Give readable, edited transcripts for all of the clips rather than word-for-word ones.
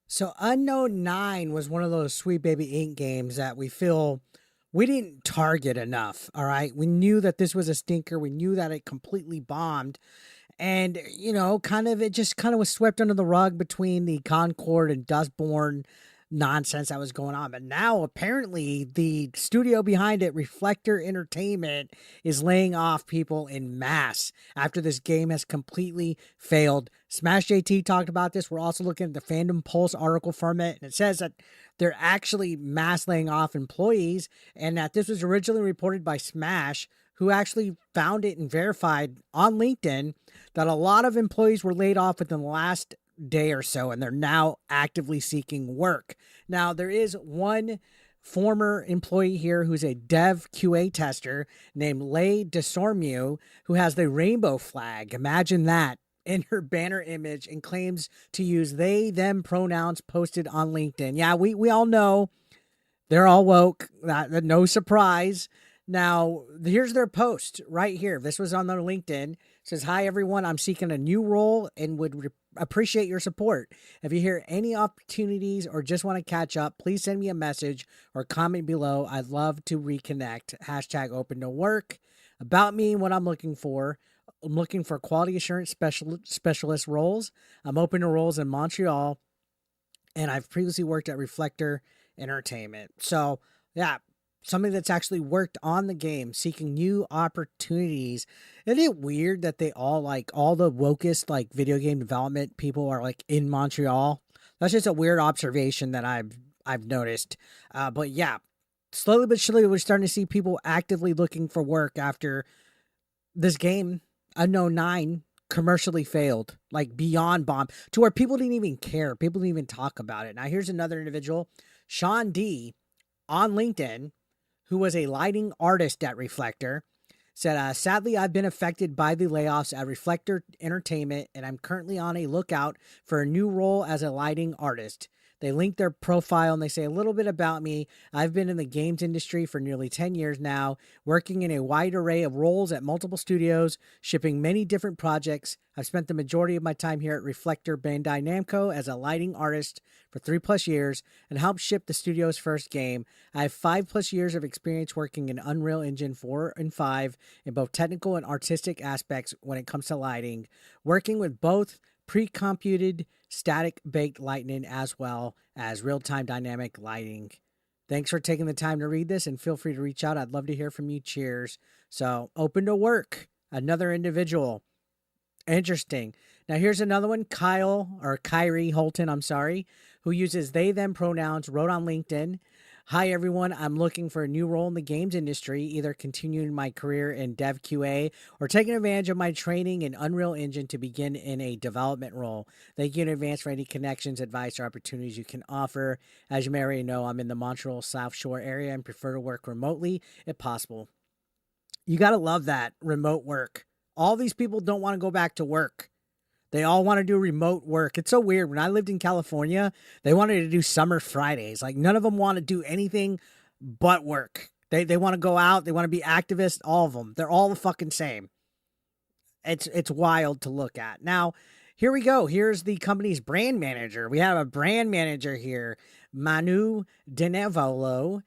So Unknown 9 was one of those Sweet Baby Inc. games that we feel we didn't target enough. All right. We knew that this was a stinker. We knew that it completely bombed. And, kind of it just kind of was swept under the rug between the Concord and Dustborn nonsense that was going on. But now apparently the studio behind it, Reflector Entertainment, is laying off people in mass after this game has completely failed. Smash JT talked about this. We're also looking at the Fandom Pulse article from it, and it says that they're actually mass laying off employees, and that this was originally reported by Smash, who actually found it and verified on LinkedIn that a lot of employees were laid off within the last day or so, and they're now actively seeking work. Now, there is one former employee here who's a dev QA tester named Leigh Desormeau, who has the rainbow flag. Imagine that in her banner image, and claims to use they, them pronouns posted on LinkedIn. Yeah, we all know they're all woke. No surprise. Now, here's their post right here. This was on their LinkedIn. It says, "Hi, everyone. I'm seeking a new role and would appreciate your support. If you hear any opportunities or just want to catch up, please send me a message or comment below. I'd love to reconnect. Hashtag open to work. About me and what I'm looking for. I'm looking for quality assurance specialist roles. I'm open to roles in Montreal, and I've previously worked at Reflector Entertainment." So, yeah, something that's actually worked on the game, seeking new opportunities. Isn't it weird that they all all the wokest video game development people are in Montreal? That's just a weird observation that I've noticed. But yeah, slowly but surely we're starting to see people actively looking for work after this game, Unknown 9, commercially failed, beyond bomb, to where people didn't even care. People didn't even talk about it. Now, here's another individual, Sean D, on LinkedIn, who was a lighting artist at Reflector, said, "Sadly, I've been affected by the layoffs at Reflector Entertainment, and I'm currently on a lookout for a new role as a lighting artist." They link their profile and they say a little bit about me. "I've been in the games industry for nearly 10 years now, working in a wide array of roles at multiple studios, shipping many different projects. I've spent the majority of my time here at Reflector Bandai Namco as a lighting artist for 3+ years and helped ship the studio's first game. I have 5+ years of experience working in Unreal Engine 4 and 5 in both technical and artistic aspects when it comes to lighting, working with both pre-computed static baked lighting as well as real-time dynamic lighting. Thanks for taking the time to read this, and feel free to reach out. I'd love to hear from you. Cheers." So, open to work. Another individual. Interesting. Now, here's another one, Kyrie Holton, I'm sorry, who uses they, them pronouns, wrote on LinkedIn, "Hi, everyone. I'm looking for a new role in the games industry, either continuing my career in dev QA or taking advantage of my training in Unreal Engine to begin in a development role. Thank you in advance for any connections, advice, or opportunities you can offer. As you may already know, I'm in the Montreal South Shore area and prefer to work remotely if possible." You got to love that remote work. All these people don't want to go back to work. They all want to do remote work. It's so weird. When I lived in California, they wanted to do summer Fridays. None of them want to do anything but work. They want to go out. They want to be activists. All of them. They're all the fucking same. It's wild to look at. Now, here we go. Here's the company's brand manager. We have a brand manager here, Manou Deneuvel,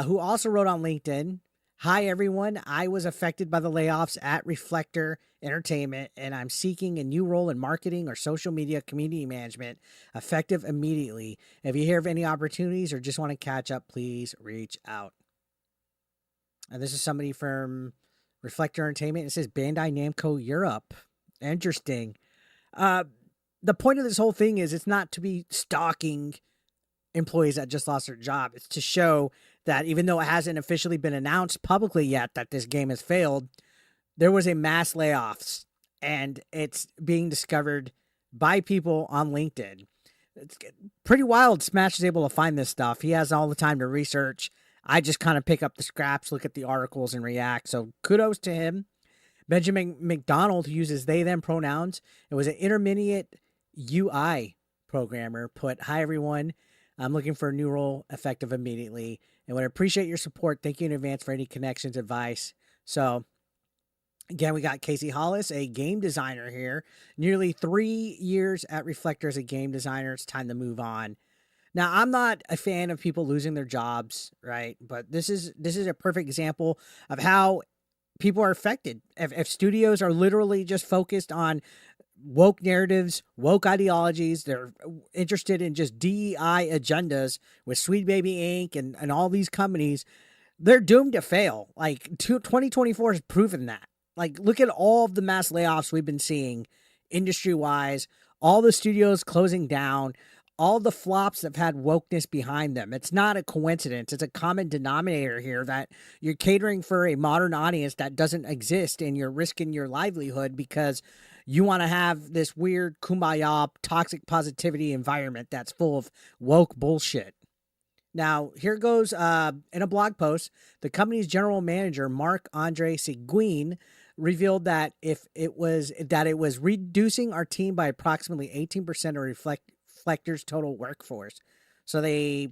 who also wrote on LinkedIn, "Hi, everyone. I was affected by the layoffs at Reflector Entertainment, and I'm seeking a new role in marketing or social media community management, effective immediately. If you hear of any opportunities or just want to catch up, please reach out." And this is somebody from Reflector Entertainment. It says Bandai Namco Europe. Interesting. Uh, the point of this whole thing is it's not to be stalking employees that just lost their job. It's to show that even though it hasn't officially been announced publicly yet that this game has failed, there was a mass layoffs, and it's being discovered by people on LinkedIn. It's pretty wild. Smash is able to find this stuff. He has all the time to research. I just kind of pick up the scraps, look at the articles, and react. So kudos to him. Benjamin McDonald, who uses they, them pronouns, it was an intermediate UI programmer, put, "Hi, everyone. I'm looking for a new role effective immediately and would appreciate your support. Thank you in advance for any connections, advice." So Again, we got Casey Hollis, a game designer here. Nearly 3 years at Reflector as a game designer. It's time to move on. Now, I'm not a fan of people losing their jobs, right? But this is a perfect example of how people are affected. If studios are literally just focused on woke narratives, woke ideologies, they're interested in just DEI agendas with Sweet Baby Inc. and all these companies, they're doomed to fail. Like 2024 has proven that. Like, look at all of the mass layoffs we've been seeing industry wise, all the studios closing down, all the flops that have had wokeness behind them. It's not a coincidence. It's a common denominator here that you're catering for a modern audience that doesn't exist, and you're risking your livelihood because you want to have this weird kumbaya toxic positivity environment that's full of woke bullshit. Now, here goes in a blog post, the company's general manager, Marc-Andre Seguin, revealed that it was reducing our team by approximately 18% of Reflector's total workforce. So they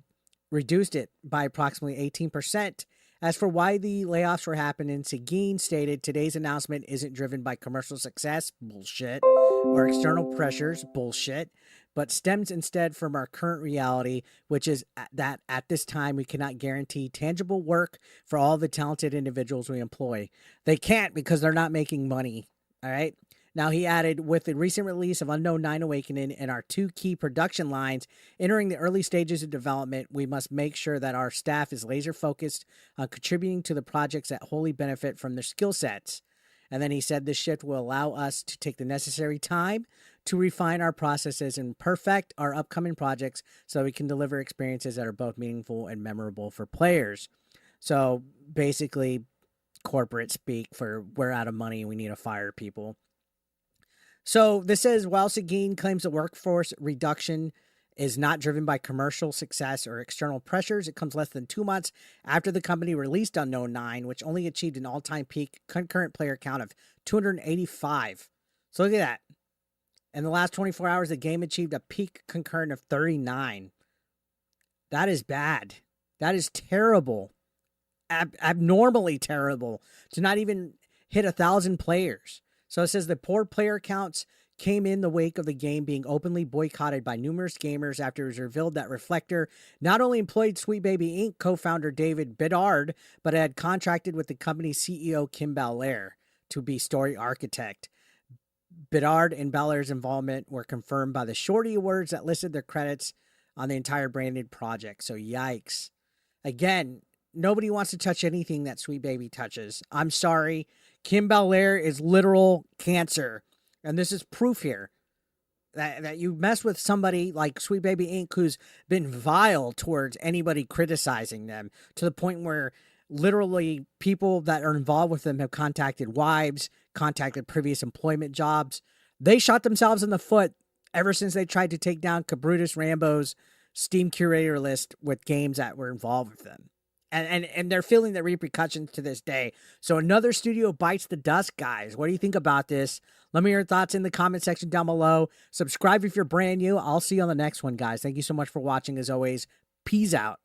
reduced it by approximately 18%. As for why the layoffs were happening, Seguin stated today's announcement isn't driven by commercial success, bullshit, or external pressures, bullshit, but stems instead from our current reality, which is that at this time we cannot guarantee tangible work for all the talented individuals we employ. They can't because they're not making money. All right. Now, he added, with the recent release of Unknown 9 Awakening and our 2 key production lines entering the early stages of development, we must make sure that our staff is laser focused on contributing to the projects that wholly benefit from their skill sets. And then he said this shift will allow us to take the necessary time to refine our processes and perfect our upcoming projects so we can deliver experiences that are both meaningful and memorable for players. So basically, corporate speak for we're out of money and we need to fire people. So this says, while Seguin claims the workforce reduction is not driven by commercial success or external pressures, it comes less than 2 months after the company released Unknown 9, which only achieved an all-time peak concurrent player count of 285. So look at that. In the last 24 hours, the game achieved a peak concurrent of 39. That is bad. That is terrible. Abnormally terrible to not even hit 1,000 players. So it says the poor player counts came in the wake of the game being openly boycotted by numerous gamers after it was revealed that Reflector not only employed Sweet Baby Inc. co-founder David Bedard, but had contracted with the company's CEO Kim Belair to be story architect. Bedard and Belair's involvement were confirmed by the Shorty Awards that listed their credits on the entire branded project. So yikes. Again, nobody wants to touch anything that Sweet Baby touches. I'm sorry. Kim Belair is literal cancer. And this is proof here that you mess with somebody like Sweet Baby Inc. who's been vile towards anybody criticizing them to the point where literally people that are involved with them have contacted wives, contacted previous employment jobs. They shot themselves in the foot ever since they tried to take down Cabrutus Rambo's Steam curator list with games that were involved with them. And they're feeling the repercussions to this day. So another studio bites the dust, guys. What do you think about this? Let me hear your thoughts in the comment section down below. Subscribe if you're brand new. I'll see you on the next one, guys. Thank you so much for watching. As always, peace out.